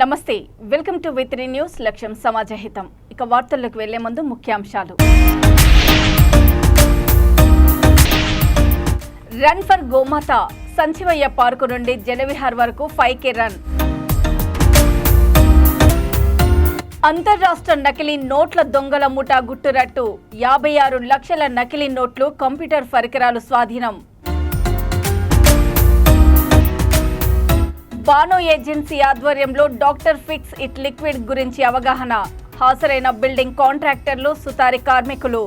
నమస్తే, welcome to వి3 news. లక్ష్యం సమాజహితం. ఇక వార్తల్లోకి వెళ్లే ముందు ముఖ్యాంశాలు. రన్ ఫర్ గోమాత. సంజీవయ్య పార్కు నుండి జలవిహార్ వరకు 5K రన్. అంతర్రాష్ట్ర నకిలీ నోట్ల దొంగల ముఠా గుట్టురట్టు. 56 లక్షల నకిలీ నోట్లు, కంప్యూటర్ పరికరాలు స్వాధీనం. బానో ఏజెన్సీ ఆధ్వర్యంలో డాక్టర్ ఫిక్స్ ఇట్ లిక్విడ్ గురించి అవగాహన. హాజరైన బిల్డింగ్ కాంట్రాక్టర్లు, సుతారి కార్మికులు.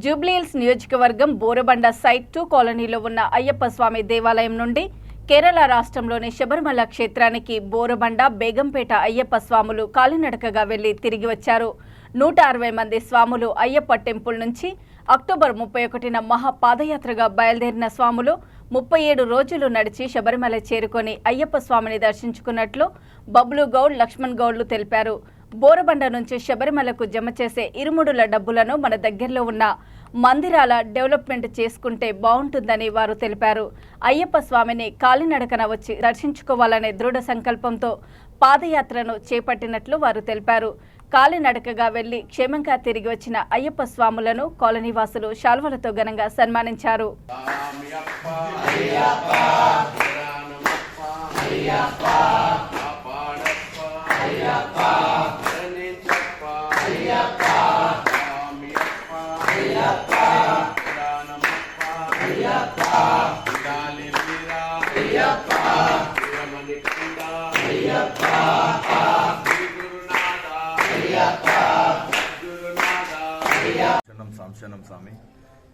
జూబ్లీహిల్స్ నియోజకవర్గం బోరబండ సైట్ 2 కాలనీలో ఉన్న అయ్యప్ప స్వామి దేవాలయం నుండి కేరళ రాష్ట్రంలోని శబరిమల క్షేత్రానికి బోరబండ, బేగంపేట అయ్యప్ప స్వాములు కాలినడకగా వెళ్లి తిరిగి వచ్చారు. 160 మంది స్వాములు అయ్యప్ప టెంపుల్ నుంచి అక్టోబర్ 31న మహా పాదయాత్రగా బయలుదేరిన స్వాములు 37 రోజులు నడిచి శబరిమల చేరుకొని అయ్యప్ప స్వామిని దర్శించుకున్నట్లు బబ్లు గౌడ్, లక్ష్మణ్ గౌడ్లు తెలిపారు. బోరబండ నుంచి శబరిమలకు జమ చేసే ఇరుముడుల డబ్బులను మన దగ్గరలో ఉన్న మందిరాల డెవలప్మెంట్ చేసుకుంటే బాగుంటుందని వారు తెలిపారు. అయ్యప్ప స్వామిని కాలినడకన వచ్చి దర్శించుకోవాలనే దృఢ సంకల్పంతో పాదయాత్రను చేపట్టినట్లు వారు తెలిపారు. కాలినడకగా వెళ్లి క్షేమంగా తిరిగి వచ్చిన అయ్యప్ప స్వాములను కాలనీవాసులు శాల్వలతో ఘనంగా సన్మానించారు. సంశనం స్వామి,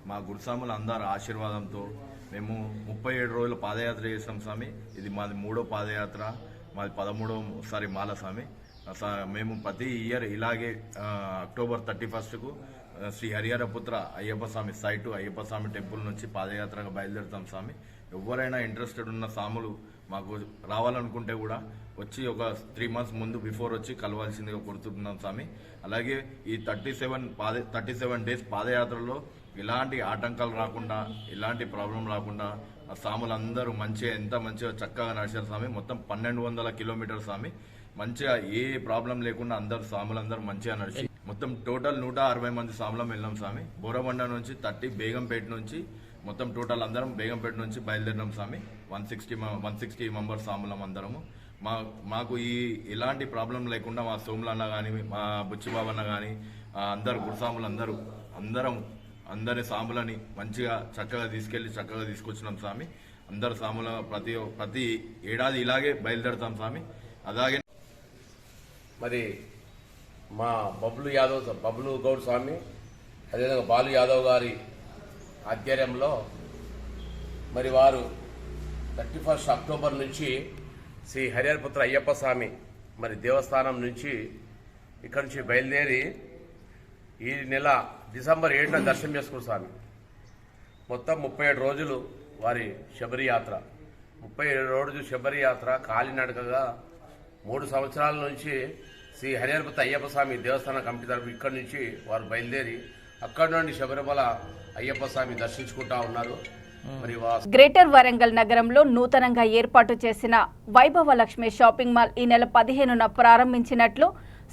మా గురుస్వాముల అందరి ఆశీర్వాదంతో మేము 37 రోజులు పాదయాత్ర చేసాం స్వామి. ఇది మాది 3వ పాదయాత్ర, మాది 13వ మాల స్వామి. మేము ప్రతి ఇయర్ ఇలాగే అక్టోబర్ 31కు శ్రీ హరిహరపుత్ర అయ్యప్ప స్వామి సైటు అయ్యప్ప స్వామి టెంపుల్ నుంచి పాదయాత్రగా బయలుదేరుతాం స్వామి. ఎవరైనా ఇంట్రెస్టెడ్ ఉన్న స్వాములు మాకు రావాలనుకుంటే కూడా వచ్చి ఒక 3 months ముందు బిఫోర్ వచ్చి కలవాల్సిందిగా కోరుతున్నాం స్వామి. అలాగే ఈ 37 డేస్ పాదయాత్రలో ఎలాంటి ఆటంకాలు రాకుండా, ఎలాంటి ప్రాబ్లం రాకుండా ఆ స్వాములందరూ ఎంత మంచిగా చక్కగా నడిచారు స్వామి. మొత్తం 1200 కిలోమీటర్ స్వామి. మంచిగా ఏ ప్రాబ్లం లేకుండా స్వాములందరూ మంచిగా నడిచి మొత్తం టోటల్ 160 మంది స్వాములం వెళ్ళాం స్వామి. బోరబండ నుంచి 30, బేగంపేట నుంచి మొత్తం టోటల్ అందరం బేగంపేట నుంచి బయలుదేరినాం స్వామి. 160 మెంబర్స్ స్వాములం అందరము. మాకు ఈ ఎలాంటి ప్రాబ్లం లేకుండా మా సోములన్న కానీ, మా బుచ్చిబాబన్న కానీ, అందరు గురుస్వాములు అందరి స్వాములని మంచిగా చక్కగా తీసుకొచ్చినాం స్వామి. అందరు స్వాముల ప్రతి ఏడాది ఇలాగే బయలుదేరుతాం స్వామి. అలాగే మరి మా బబ్లు గౌడ్ స్వామి, అదేవిధంగా బాలు యాదవ్ గారి ఆధ్వర్యంలో మరి వారు 31 అక్టోబర్ నుంచి శ్రీ హరిహరపుత్ర అయ్యప్ప స్వామి మరి దేవస్థానం నుంచి ఇక్కడి నుంచి బయలుదేరి ఈ నెల డిసెంబర్ 7న దర్శనం చేసుకున్న స్వామి. మొత్తం 37 రోజులు వారి శబరి యాత్ర. 37 రోజులు శబరి యాత్ర కాలినడకగా 3 సంవత్సరాల నుంచి శ్రీ హరిహరపుత్ర అయ్యప్ప స్వామి దేవస్థానం కమిటీ తరఫు ఇక్కడి నుంచి వారు బయలుదేరి అక్కడి నుండి శబరిమల అయ్యప్ప స్వామి దర్శించుకుంటా ఉన్నారు. గ్రేటర్ వరంగల్ నగరంలో నూతనంగా ఏర్పాటు చేసిన వైభవ లక్ష్మి షాపింగ్ మాల్ ఈ నెల 15న ప్రారంభించినట్లు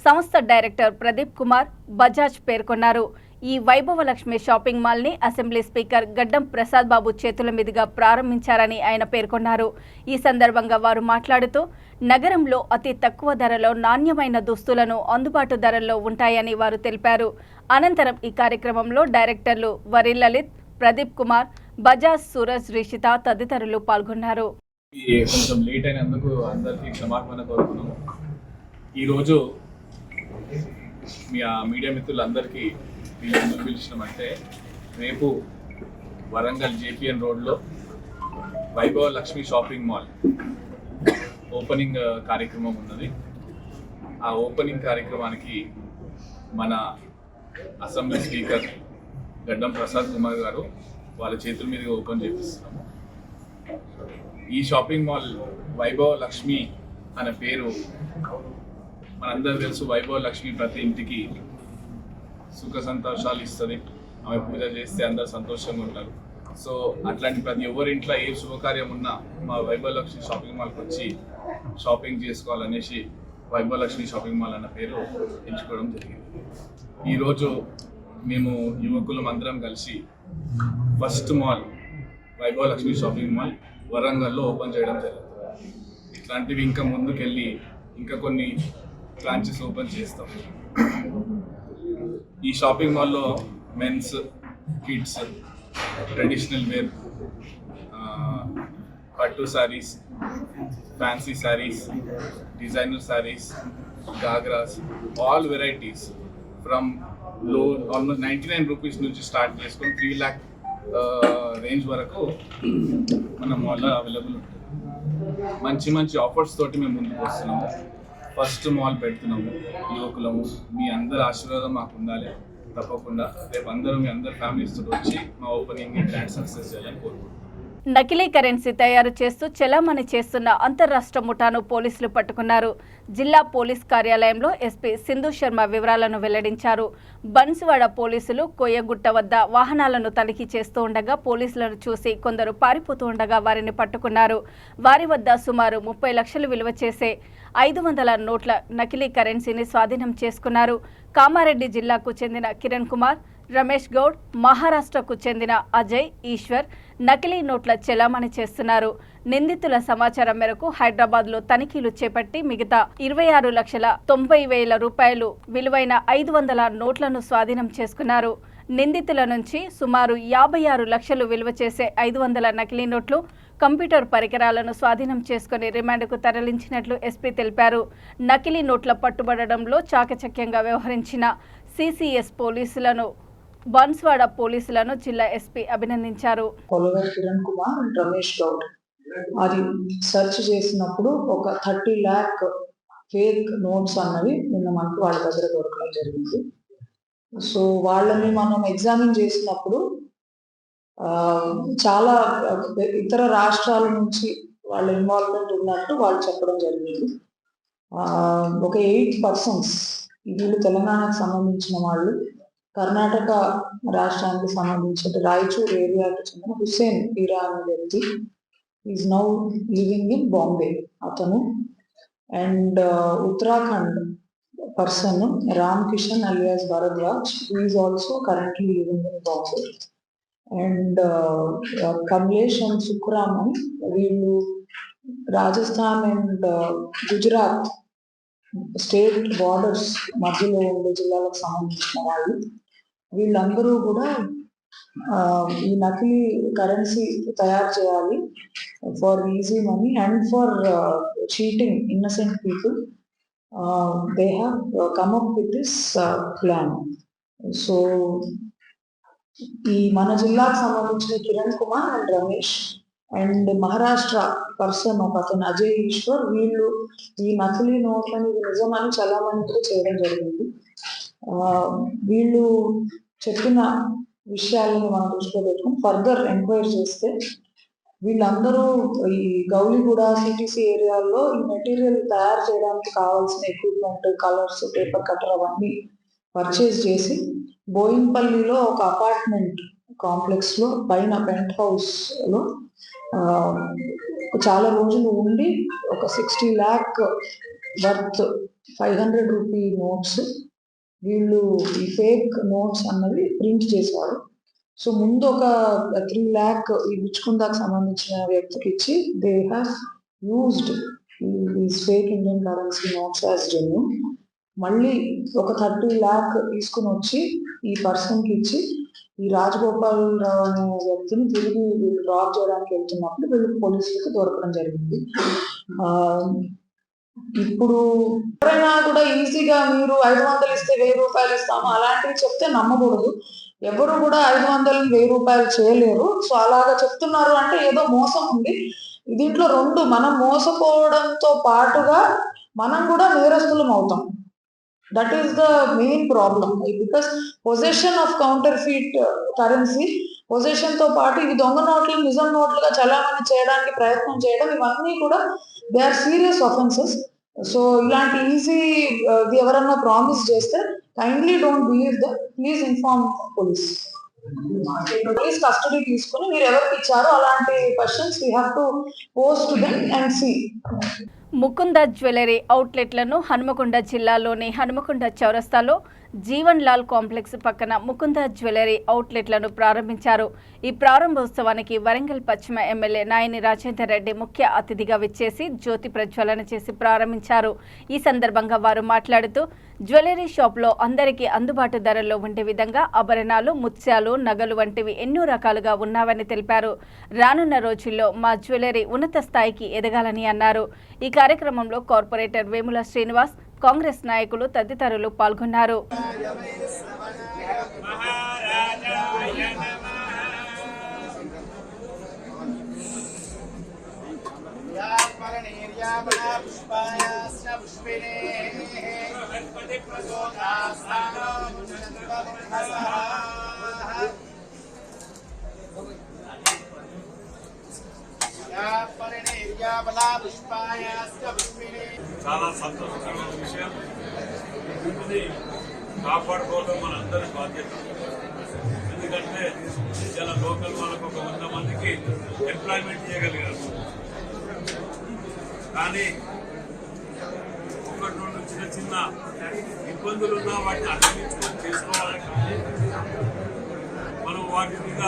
సంస్థ డైరెక్టర్ ప్రదీప్ కుమార్ బజాజ్ పేర్కొన్నారు. ఈ వైభవ లక్ష్మి షాపింగ్ మాల్ ని అసెంబ్లీ స్పీకర్ గడ్డం ప్రసాద్ బాబు చేతుల మీదుగా ప్రారంభించారని ఆయన పేర్కొన్నారు. ఈ సందర్భంగా వారు మాట్లాడుతూ నగరంలో అతి తక్కువ ధరలో నాణ్యమైన దుస్తులను అందుబాటు ధరల్లో ఉంటాయని వారు తెలిపారు. అనంతరం ఈ కార్యక్రమంలో డైరెక్టర్లు వరి లలిత్, ప్రదీప్ కుమార్, బజాజ్, సూరజ్, రిషిత తదితరులు పాల్గొన్నారు. కొంచెం లేట్ అయినందుకు అందరికీ క్షమాపణ కోరుతున్నాము. ఈరోజు మీ మీడియా మిత్రులందరికీ ఎందుకు పిలిచినామంటే, రేపు వరంగల్ JPN రోడ్లో వైభవ లక్ష్మి షాపింగ్ మాల్ ఓపెనింగ్ కార్యక్రమం ఉన్నది. ఆ ఓపెనింగ్ కార్యక్రమానికి మన అసెంబ్లీ స్పీకర్ గడ్డం ప్రసాద్ కుమార్ గారు వాళ్ళ చేతుల మీదుగా ఓపెన్ చేపిస్తున్నాము. ఈ షాపింగ్ మాల్ వైభవ లక్ష్మి అనే పేరు మనందరూ తెలుసు. వైభవ లక్ష్మి ప్రతి ఇంటికి సుఖ సంతోషాలు ఇస్తుంది. ఆమె పూజ చేస్తే అందరు సంతోషంగా ఉంటారు. సో అట్లాంటి ప్రతి ఎవరి ఇంట్లో ఏ శుభకార్యం ఉన్నా మా వైభవ లక్ష్మి షాపింగ్ మాల్కి వచ్చి షాపింగ్ చేసుకోవాలనేసి వైభవలక్ష్మి షాపింగ్ మాల్ అన్న పేరు ఎంచుకోవడం జరిగింది. ఈరోజు మేము యువకులం అందరం కలిసి first mall Vaibhav Lakshmi shopping mall వరంగల్లో ఓపెన్ చేయడం జరుగుతుంది. ఇట్లాంటివి ఇంకా ముందుకెళ్ళి ఇంకా కొన్ని బ్రాంచెస్ ఓపెన్ చేస్తాం. ఈ షాపింగ్ మాల్లో మెన్స్, కిడ్స్, ట్రెడిషనల్ వేర్, పట్టు saris, fancy saris, designer saris, ghagras, all varieties from లో ఆల్మోస్ట్ 99 రూపీస్ నుంచి స్టార్ట్ చేసుకొని 3 lakh రేంజ్ వరకు మన మాల్లో అవైలబుల్ ఉంటుంది. మంచి మంచి ఆఫర్స్ తోటి మేము ముందుకు వస్తున్నాము. ఫస్ట్ మాల్ పెడుతున్నాము. యువకులము మీ అందరి ఆశీర్వాదం మాకు ఉండాలి. తప్పకుండా రేపు అందరూ మీ అందరి ఫ్యామిలీస్ తోటి వచ్చి మా ఓపెనింగ్ గ్రాండ్ సక్సెస్ చేయాలని కోరుకుంటున్నాం. నకిలీ కరెన్సీ తయారు చేస్తూ చెలామణి చేస్తున్న అంతర్రాష్ట్ర ముఠాను పోలీసులు పట్టుకున్నారు. జిల్లా పోలీస్ కార్యాలయంలో ఎస్పీ సింధు శర్మ వివరాలను వెల్లడించారు. బన్సువాడ పోలీసులు కోయగుట్ట వద్ద వాహనాలను తనిఖీ చేస్తూ ఉండగా పోలీసులను చూసి కొందరు పారిపోతూ ఉండగా వారిని పట్టుకున్నారు. వారి వద్ద సుమారు 30 లక్షలు విలువ చేసే 500 నోట్ల నకిలీ కరెన్సీని స్వాధీనం చేసుకున్నారు. కామారెడ్డి జిల్లాకు చెందిన కిరణ్ కుమార్, రమేష్ గౌడ్, మహారాష్ట్రకు చెందిన అజయ్, ఈశ్వర్ నకిలీ నోట్ల చెలామణి చేస్తున్నారు. నిందితుల సమాచారం మేరకు హైదరాబాద్లో తనిఖీలు చేపట్టి మిగతా 26,90,000 రూపాయలు విలువైన 500 నోట్లను స్వాధీనం చేసుకున్నారు. నిందితుల నుంచి సుమారు 56 లక్షలు విలువ చేసే 500 నకిలీ నోట్లు, కంప్యూటర్ పరికరాలను స్వాధీనం చేసుకుని రిమాండ్కు తరలించినట్లు ఎస్పీ తెలిపారు. నకిలీ నోట్ల పట్టుబడడంలో చాకచక్యంగా వ్యవహరించిన సిసిఎస్ పోలీసులను, బన్స్వాడ పోలీసులను జిల్లా ఎస్పీ అభినందించారు. కిరణ్ కుమార్ అండ్ రమేష్ గౌడ్ అది సెర్చ్ చేసినప్పుడు ఒక 30 lakh ఫేక్ నోట్స్ అన్నవి నిన్న మనకు వాళ్ళ దగ్గర దొరకడం జరిగింది. సో వాళ్ళని మనం ఎగ్జామిన్ చేసినప్పుడు చాలా ఇతర రాష్ట్రాల నుంచి వాళ్ళ ఇన్వాల్వ్మెంట్ ఉన్నట్టు వాళ్ళు చెప్పడం జరిగింది. ఒక 8 persons వీళ్ళు తెలంగాణకు సంబంధించిన వాళ్ళు, కర్ణాటక రాష్ట్రానికి సంబంధించిన రాయచూర్ ఏరియాకి చెందిన హుస్సేన్ పీరా అనే వ్యక్తి is now living in Bombay అతను. And Uttarakhand person Ram Kishan alias Bharadwaj is also currently living in Bombay. And Kamlesh and Sukharaman వీళ్ళు Rajasthan and Gujarat state borders మధ్యలో ఉండే జిల్లాలకు సంబంధించిన వాళ్ళు. వీళ్ళందరూ కూడా ఈ నకిలీ కరెన్సీ తయారు చేయాలి for easy money and for cheating innocent people. They have come up with this plan. So ఈ మన జిల్లాకు సంబంధించిన Kiran Kumar and Ramesh and Maharashtra person ఒక అతను అజయ్, ఈశ్వర్ వీళ్ళు ఈ నకిలీ నోట్లని నిజమని చలామణి కూడా చేయడం జరిగింది. వీళ్ళు చెప్పిన విషయాలను మనం దృష్టిలో పెట్టుకుని ఫర్దర్ ఎంక్వైరీ చేస్తే వీళ్ళందరూ ఈ గౌలిగూడ సిటీసీ ఏరియాల్లో ఈ మెటీరియల్ తయారు చేయడానికి కావాల్సిన ఎక్విప్మెంట్, కలర్స్, పేపర్ కట్టర్ అవన్నీ పర్చేజ్ చేసి బోయిన్పల్లిలో ఒక అపార్ట్మెంట్ కాంప్లెక్స్ లో పైన పెంట్ హౌస్ లో చాలా రోజులు ఉండి ఒక 60 lakh వర్త్ 500 రూపీ నోట్స్ వీళ్ళు ఈ ఫేక్ నోట్స్ అన్నది ప్రింట్ చేశారు. సో ముందు ఒక 3 lakh ఈ బిచ్చుకుందాకు సంబంధించిన వ్యక్తికి ఇచ్చి దే హ్యావ్ యూజ్డ్ ఈ fake Indian currency notes as genuine. మళ్ళీ ఒక 30 lakh తీసుకుని వచ్చి ఈ పర్సన్కి ఇచ్చి ఈ రాజగోపాల్ రావు అనే వ్యక్తిని తిరిగి వీళ్ళు డ్రాప్ చేయడానికి వెళ్తున్నప్పుడు వీళ్ళు పోలీసులకు దొరకడం జరిగింది. ఇప్పుడు ఎవరైనా కూడా ఈజీగా మీరు 500 ఇస్తే 1000 రూపాయలు ఇస్తాము అలాంటివి చెప్తే నమ్మకూడదు. ఎవరు కూడా 500 1000 రూపాయలు చేయలేరు. సో అలాగా చెప్తున్నారు అంటే ఏదో మోసం ఉంది దీంట్లో. 2 మనం మోసపోవడంతో పాటుగా మనం కూడా నేరస్తులం అవుతాం. That is the main problem because possession of counterfeit currency, possession తో పాటు ఇవి దొంగ నోట్లు నిజం నోట్లుగా చలామణి చేయడానికి ప్రయత్నం చేయడం ఇవన్నీ కూడా they are serious offences. So ఇలాంటి ఈజీ ఎవరన్నా ప్రామిస్ చేస్తే kindly don't believe that, please inform police. Police custody తీసుకుని మీరు ఎవరికి ఇచ్చారో అలాంటి questions we have to post them and see. Mukunda jewellery అవుట్లెట్లను హనుమకొండ జిల్లాలోని హనుమకొండ చౌరస్తాలో జీవన్ లాల్ కాంప్లెక్స్ పక్కన ముకుంద జ్యువెలరీ అవుట్లెట్లను ప్రారంభించారు. ఈ ప్రారంభోత్సవానికి వరంగల్ పశ్చిమ ఎమ్మెల్యే నాయని రాజేందర్ రెడ్డి ముఖ్య అతిథిగా విచ్చేసి జ్యోతి ప్రజ్వలన చేసి ప్రారంభించారు. ఈ సందర్భంగా వారు మాట్లాడుతూ జ్యువెలరీ షాప్లో అందరికీ అందుబాటు ధరల్లో ఉండే విధంగా ఆభరణాలు, ముత్యాలు, నగలు వంటివి ఎన్నో రకాలుగా ఉన్నావని తెలిపారు. రానున్న రోజుల్లో మా జ్యువెలరీ ఉన్నత స్థాయికి ఎదగాలని అన్నారు. ఈ కార్యక్రమంలో కార్పొరేటర్ వేముల శ్రీనివాస్, కాంగ్రెస్ నాయకులు తదితరులు పాల్గొన్నారు. చాలా సంతోషకరమైన విషయం. వీటిని కాపాడుకోవడం మనందరి బాధ్యత. ఎందుకంటే చాలా లోకల్ వాళ్ళకు ఒక 100 మందికి ఎంప్లాయ్మెంట్ చేయగలిగారు. కానీ ఒకటి రెండు చిన్న చిన్న ఇబ్బందులు ఉన్నా వాటిని అధిగమించుకొని చేసుకోవాలి. మనం వాటి మీద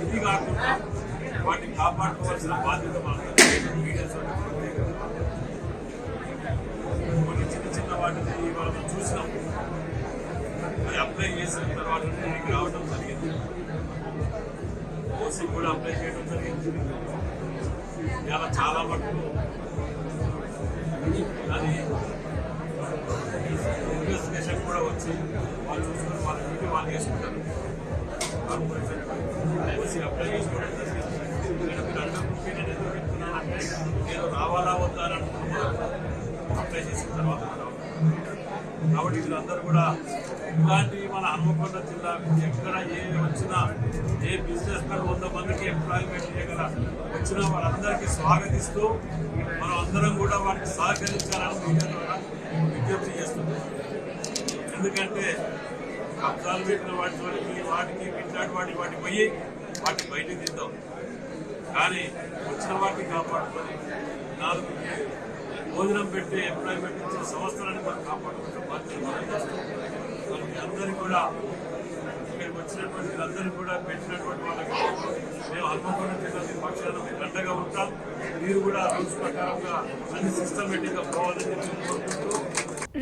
ఇది కాకుండా వాటిని కాపాడుకోవాల్సిన బాధ్యత కొన్ని చిన్న చిన్న వాటిని ఇవాళ చూసినాం. అది అప్లై చేసిన తర్వాత ఇంటికి రావడం జరిగింది. ఓసీ కూడా అప్లై చేయడం జరిగింది. ఇలా చాలా మటుకు అది ఇన్వెస్టిగేషన్ కూడా వచ్చి వాళ్ళు చూసుకొని వాళ్ళ డ్యూటీ వాళ్ళు చేసుకుంటారు. కార్పొరేషన్ ఓసీ అప్లై చేసుకోవడం జరిగింది. మీరు అడ్డంకి నేను ఎందుకు చెప్తున్నానంటే నేను రావాలా వద్దా అని అనుకుంటున్నాను అప్లై చేసిన తర్వాత. కాబట్టి వీళ్ళందరూ కూడా ఇలాంటివి మన హనుమకొండ జిల్లాకు ఎక్కడ ఏ వచ్చినా ఏ బిజినెస్ మ్యాన్ 100 మందికి ఎంప్లాయ్మెంట్ చేయగల వచ్చినా వాళ్ళందరికీ స్వాగతిస్తూ మనం అందరం కూడా వాటికి సహకరించాలని మీడియా ద్వారా విజ్ఞప్తి చేస్తున్నాం. ఎందుకంటే కబ్జాలు పెట్టిన వాటికి ఇట్లాంటి వాటికి పోయి వాటిని బయటికి తీద్దాం. కానీ వచ్చిన వాటిని కాపాడుకొని 4 భోజనం పెట్టి ఎంప్లాయ్మెంట్ ఇచ్చిన సంవత్సరాన్ని మనం కాపాడుకుంటే బాధ్యత మనం చేస్తాం. మరి అందరికీ కూడా ఇక్కడికి వచ్చినటువంటి వీళ్ళందరినీ కూడా పెట్టినటువంటి వాళ్ళకి మేము హనుమకొండ జిల్లా పక్షాన మేము గంటగా ఉంటాం. మీరు కూడా రూల్స్ ప్రకారంగా అన్ని సిస్టమేటిక్గా పోవాలని చెప్పి కోరుకుంటూ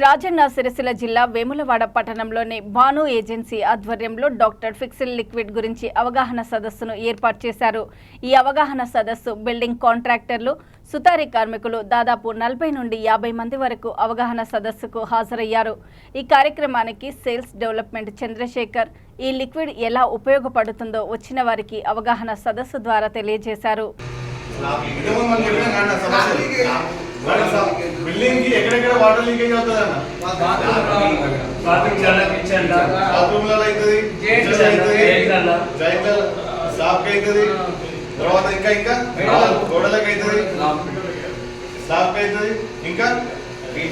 రాజన్న సిరిసిల్ల జిల్లా వేములవాడ పట్టణంలోని భాను ఏజెన్సీ ఆధ్వర్యంలో డాక్టర్ ఫిక్సిల్ లిక్విడ్ గురించి అవగాహన సదస్సును ఏర్పాటు చేశారు. ఈ అవగాహన సదస్సు బిల్డింగ్ కాంట్రాక్టర్లు, సుతారీ కార్మికులు దాదాపు 40 నుండి 50 మంది వరకు అవగాహన సదస్సుకు హాజరయ్యారు. ఈ కార్యక్రమానికి సేల్స్ డెవలప్మెంట్ చంద్రశేఖర్ ఈ లిక్విడ్ ఎలా ఉపయోగపడుతుందో వచ్చిన వారికి అవగాహన సదస్సు ద్వారా తెలియజేశారు. బిల్డింగ్ కి ఎక్కడెక్కడ వాటర్ లీకేజ్ అవుతుంది అన్న, బాత్రూమ్లలో అవుతుంది, స్లాబ్ అవుతుంది, తర్వాత ఇంకా గోడలకు అవుతుంది, స్లాబ్ అవుతుంది. ఇంకా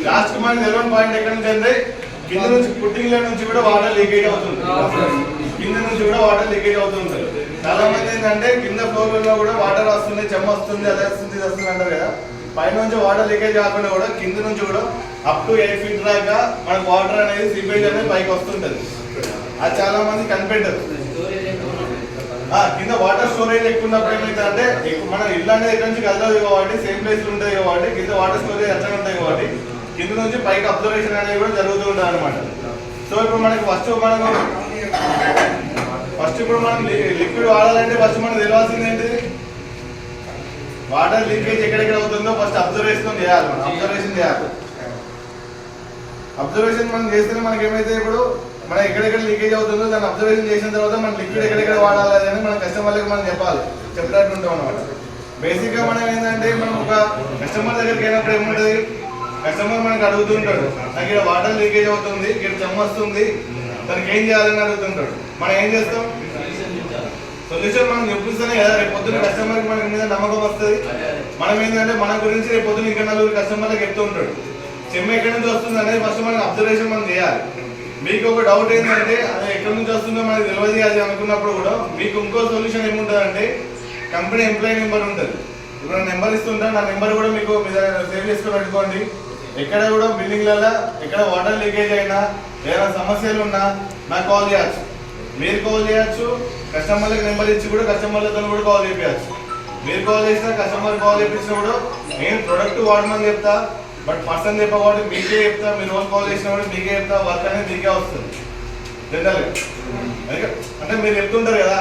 లాస్ట్ మనకి తెలియని పాయింట్ ఎక్కడ నుంచి అంటే కింద నుంచి పుట్టింగ్ల నుంచి కూడా వాటర్ లీకేజ్ అవుతుంది. కింద నుంచి కూడా వాటర్ లీకేజ్ అవుతుంది. చాలా మంది ఏంటంటే కింద ఫ్లోర్లలో కూడా వాటర్ వస్తుంది, చెమ్మ వస్తుంది, అది వస్తుంది, ఇది వస్తుంది అంటారు కదా. పైన నుంచి వాటర్ లీకేజ్ కాకుండా కూడా కింద నుంచి కూడా అప్ టు 8 feet దాకా మనకు వాటర్ అనేది సీపేజ్ అనేది పైకి వస్తుంటది. అది చాలా మంది కనిపెట్టరు. కింద వాటర్ స్టోరేజ్ ఎక్కువ ఉన్నప్పుడు ఏమైతే అంటే మన ఇల్లు అనేది ఎక్కడి నుంచి కదలదు కాబట్టి సేమ్ ప్లేస్ ఉంటుంది కాబట్టి కింద వాటర్ స్టోరేజ్ ఎట్లా ఉంటాయి కాబట్టి కింద నుంచి పైకి అబ్జర్వేషన్ అనేది కూడా జరుగుతూ ఉంటుంది అనమాట. సో ఇప్పుడు మనకి ఫస్ట్ ఇప్పుడు మనం లిక్విడ్ వాడాలంటే ఫస్ట్ మనకు తెలియాల్సింది ఏంటి, వాటర్ లీకేజ్ ఎక్కడెక్కడ అవుతుందో ఫస్ట్ అబ్జర్వేషన్ చేయాలి. మనం అబ్జర్వేషన్ మనం చేస్తేనే మనకి ఏమైతే ఇప్పుడు మనం ఎక్కడెక్కడ లీకేజ్ అవుతుందో దాన్ని అబ్జర్వేషన్ చేసిన తర్వాత మన లిక్విడ్ ఎక్కడెక్కడ వాడాలి అని మన కస్టమర్లకు మనం చెప్పినట్టు ఉంటాం అనమాట. బేసిక్ గా మనం ఏంటంటే మనం ఒక కస్టమర్ దగ్గరికి అయినప్పుడు ఏముంటుంది, కస్టమర్ మనకు అడుగుతుంటాడు, నాకు ఇక్కడ వాటర్ లీకేజ్ అవుతుంది, ఇక్కడ చెమ్మ వస్తుంది, దానికి ఏం చేయాలని అడుగుతుంటాడు. మనం ఏం చేస్తాం, సొల్యూషన్ మనం చూపిస్తేనే కదా రేపు పొద్దున్న కస్టమర్కి మనకి మీద నమ్మకం వస్తుంది. మనం ఏంటంటే మన గురించి రేపు పొద్దున్న ఇంకా 4 కస్టమర్లకు చెప్తూ ఉంటాడు. చెమ్మ ఎక్కడి నుంచి వస్తుంది అనేది ఫస్ట్ మనకి అబ్జర్వేషన్ మనం చేయాలి. మీకు ఒక డౌట్ ఏంటంటే అది ఎక్కడి నుంచి వస్తుందో మనకి తెలియదు అది అనుకున్నప్పుడు కూడా మీకు ఇంకో సొల్యూషన్ ఏముంటుంది అంటే కంపెనీ ఎంప్లాయీ నెంబర్ ఉంటుంది. ఇప్పుడు నా నెంబర్ ఇస్తుంటాను, నా నెంబర్ కూడా మీకు మీ దగ్గర సేవ్ చేసుకొని పెట్టుకోండి. ఎక్కడ కూడా బిల్డింగ్లలో ఎక్కడ వాటర్ లీకేజ్ అయినా ఏదైనా సమస్యలు ఉన్నా నాకు కాల్ చేయొచ్చు, మీరు కాల్ చేయొచ్చు, కస్టమర్లకు నెంబర్ ఇచ్చి కూడా కస్టమర్లతో కూడా కాల్ చేయించచ్చు. మీరు కాల్ చేసినా కస్టమర్ కాల్ చేయించినప్పుడు నేను ప్రొడక్ట్ వాడమని చెప్తా, బట్ పర్సన్ చెప్పబట్టి మీకే చెప్తా. మీరు రోజు కాల్ చేసినప్పుడు మీకే చెప్తా, వర్క్ అనేది మీకే వస్తుంది జనరల్గా. అంటే మీరు చెప్తుంటారు కదా,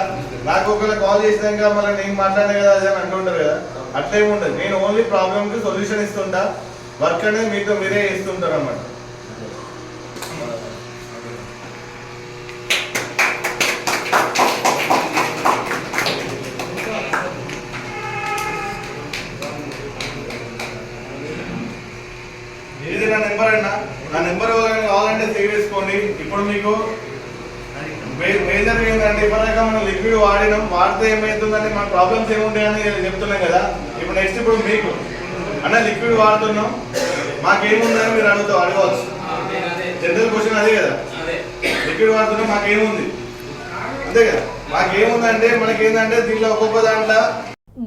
నాకు ఒకవేళ కాల్ చేసినాక మళ్ళీ నేను మాట్లాడే కదా అది అని అంటుంటారు కదా, అట్లేమి ఉండదు. నేను ఓన్లీ ప్రాబ్లమ్కి సొల్యూషన్ ఇస్తుంటా, వర్క్ అనేది మీతో మీరే చేస్తుంటారు అన్నమాట. ఇది నా నెంబర్ అన్న, నా నెంబర్ కావాలంటే సేవ్ చేసుకోండి. ఇప్పుడు మీకు మేజర్ ఏంటంటే ఇప్పటిదాకా మనం లిక్విడ్ వాడినాం, వాడితే ఏమవుతుందంటే మన ప్రాబ్లమ్స్ ఏముంటాయని చెప్తున్నాం కదా. ఇప్పుడు నెక్స్ట్ ఇప్పుడు మీకు అన్న లిక్విడ్ వాడుతున్నాం, మాకేముందని మీరు అడగవచ్చు. జనరల్ క్వశ్చన్ అదే కదా, లిక్విడ్ వాడుతున్నాం మాకేముంది, అంతే కదా. మాకేముందంటే మనకేందంటే దీంట్లో ఒక్కొక్క దాంట్లో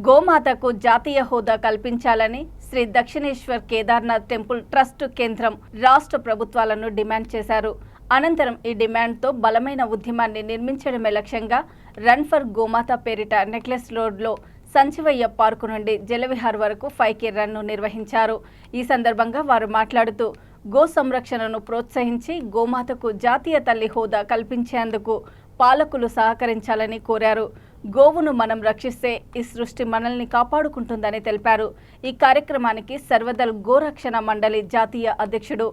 గోమాతకు జాతీయ హోదా కల్పించాలని శ్రీ దక్షిణేశ్వర్ కేదార్నాథ్ టెంపుల్ ట్రస్ట్ కేంద్రం రాష్ట్ర ప్రభుత్వాలను డిమాండ్ చేశారు. అనంతరం ఈ డిమాండ్తో బలమైన ఉద్యమాన్ని నిర్మించడమే లక్ష్యంగా రన్ ఫర్ గోమాత పేరిట నెక్లెస్ రోడ్లో సంచివయ్య పార్కు నుండి జలవిహార్ వరకు 5K రన్ను నిర్వహించారు. ఈ సందర్భంగా వారు మాట్లాడుతూ గో సంరక్షణను ప్రోత్సహించి గోమాతకు జాతీయ తల్లి హోదా కల్పించేందుకు పాలకులు సహకరించాలని కోరారు. గోవును మనం రక్షిస్తే ఈ సృష్టి మనల్ని కాపాడుకుంటుందని తెలిపారు. ఈ కార్యక్రమానికి సర్వదల్ గోరక్షణ మండలి జాతీయ అధ్యక్షుడు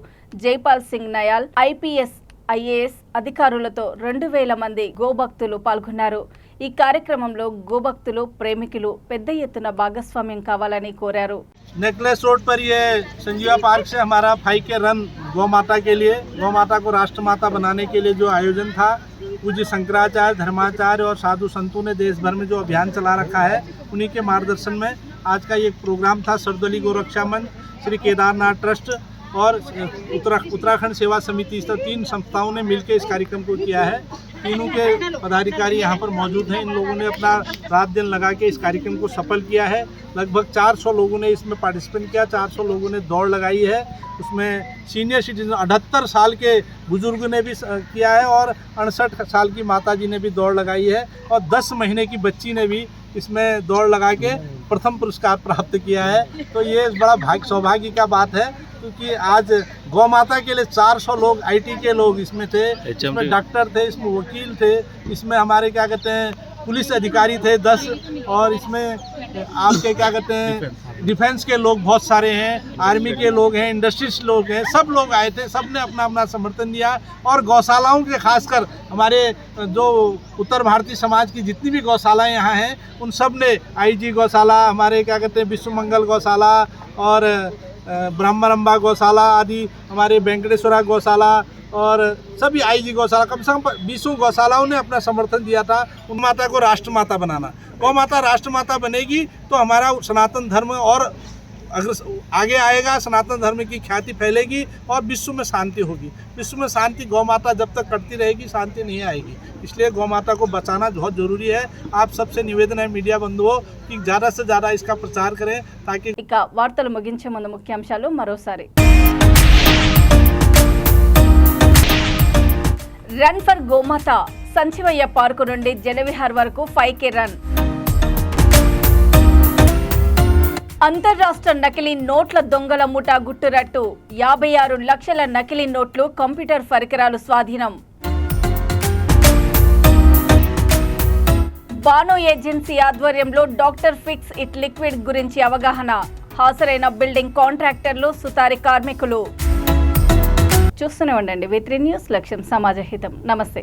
జైపాల్ సింగ్ నయాల్, IPS, IAS అధికారులతో 2000 మంది గోభక్తులు పాల్గొన్నారు. ఈ కార్యక్రమంలో గోభక్తులు, ప్రేమికులు పెద్ద ఎత్తున భాగస్వామ్యం కావాలని కోరారు. नेकलेस रोड पर ये संजीवा पार्क से हमारा 5K रन गौ माता के लिए, गौ माता को राष्ट्र माता बनाने के लिए जो आयोजन था, पूज्य शंकराचार्य, धर्माचार्य और साधु संतों ने देश भर में जो अभियान चला रखा है, उन्हीं के मार्गदर्शन में आज का ये प्रोग्राम था. सर्वदलीय गोरक्षा मंच, श्री केदारनाथ ट्रस्ट और उत्तराखंड सेवा समिति, इस 3 संस्थाओं ने मिलकर इस कार्यक्रम को किया है. तीनों के पदाधिकारी यहाँ पर मौजूद हैं. इन लोगों ने अपना रात दिन लगा के इस कार्यक्रम को सफल किया है. लगभग 400 लोगों ने इसमें पार्टिसिपेट किया, 400 लोगों ने दौड़ लगाई है. उसमें सीनियर सिटीजन 78 साल के बुजुर्ग ने भी किया है और 68 साल की माता जी ने भी दौड़ लगाई है और 10 महीने की बच्ची ने भी इसमें दौड़ लगा के प्रथम पुरस्कार प्राप्त किया है. तो ये बड़ा सौभाग्य का बात है, क्योंकि आज गौ माता के लिए 400 लोग IT के लोग इसमें थे, इसमें डॉक्टर थे, इसमें वकील थे, इसमें हमारे क्या कहते हैं पुलिस अधिकारी थे 10, और इसमें आपके क्या कहते हैं डिफेंस के लोग बहुत सारे हैं, आर्मी के लोग हैं, इंडस्ट्रीज लोग हैं, सब लोग आए थे. सब ने अपना अपना समर्थन दिया. और गौशालाओं के खासकर हमारे जो उत्तर भारतीय समाज की जितनी भी गौशालाएं यहाँ हैं, उन सब ने IG गौशाला, हमारे क्या कहते हैं विश्व मंगल गौशाला और ब्रह्मरंबा गौशाला आदि, हमारे वेंकटेश्वरा गौशाला और सभी IG गौशाला, कम से कम 20 गौशालाओं ने अपना समर्थन दिया था. उन माता को राष्ट्र माता बनाना, गौ माता राष्ट्र माता बनेगी तो हमारा सनातन धर्म और अगर आगे आएगा, सनातन धर्म की ख्याति फैलेगी और विश्व में शांति होगी. विश्व में शांति गौ माता जब तक करती रहेगी शांति नहीं आएगी. इसलिए गौ माता को बचाना बहुत जरूरी है. आप सबसे निवेदन है मीडिया बंधुओं कि ज़्यादा से ज़्यादा इसका प्रचार करें ताकि. ఇక వార్తలు ముగించే ముందు ముఖ్యాంశాలు మరోసారి. రన్ ఫర్ గోమాత సంచివయ్య పార్కు నుండి జలవిహార్ వరకు 5K రన్. అంతర్రాష్ట్ర నకిలీ నోట్ల దొంగల ముఠా గుట్టురట్టు, 56 లక్షల నకిలీ నోట్లు, కంప్యూటర్ పరికరాలు స్వాధీనం. బానో ఏజెన్సీ ఆధ్వర్యంలో డాక్టర్ ఫిక్స్ ఇట్ లిక్విడ్ గురించి అవగాహన, హాజరైన బిల్డింగ్ కాంట్రాక్టర్లు, సుతారి కార్మికులు. చూస్తూనే ఉండండి V3 న్యూస్, లక్ష్యం సమాజ హితం. నమస్తే.